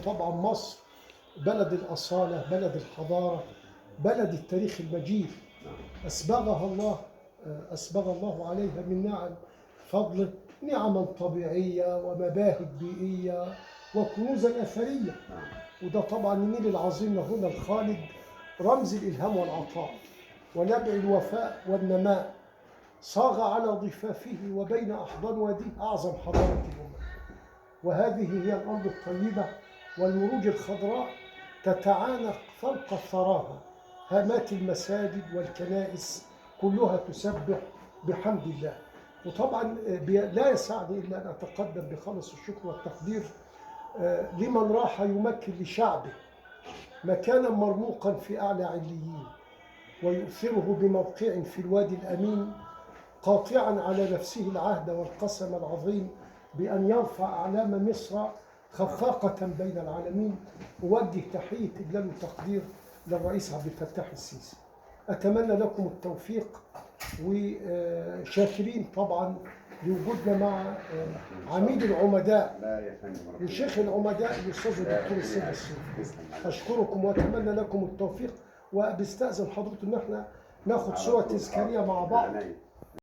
طبعا مصر بلد الأصالة، بلد الحضارة، بلد التاريخ المجيد. أسبغ الله عليها من نعم فضله، نعما طبيعية ومباهج بيئية وكنوزا أثرية. وده طبعا النيل العظيم هنا الخالد رمز الإلهام والعطاء ونبع الوفاء والنماء، صاغ على ضفافه وبين أحضان واديه أعظم حضارة الأمة. وهذه هي الأرض الطيبة والمروج الخضراء تتعانق فوق ثراها. هامات المساجد والكنائس كلها تسبح بحمد الله. وطبعا لا يسعني إلا أن أتقدم بخالص الشكر والتقدير لمن راح يمكن لشعبه مكانا مرموقا في أعلى عليين، ويؤثره بموقع في الوادي الأمين، قاطعا على نفسه العهد والقسم العظيم بأن يرفع أعلام مصر خفاقة بين العالمين. أوجه تحية إجلال وتقدير للرئيس عبد الفتاح السيسي. أتمنى لكم التوفيق، وشاكرين طبعا لوجودنا مع عميد العمداء وشيخ العمداء الأستاذ الدكتور السيد السيسي. أشكركم وأتمنى لكم التوفيق، وبستأذن حضرتك إن احنا ناخد صورة تذكارية مع بعض.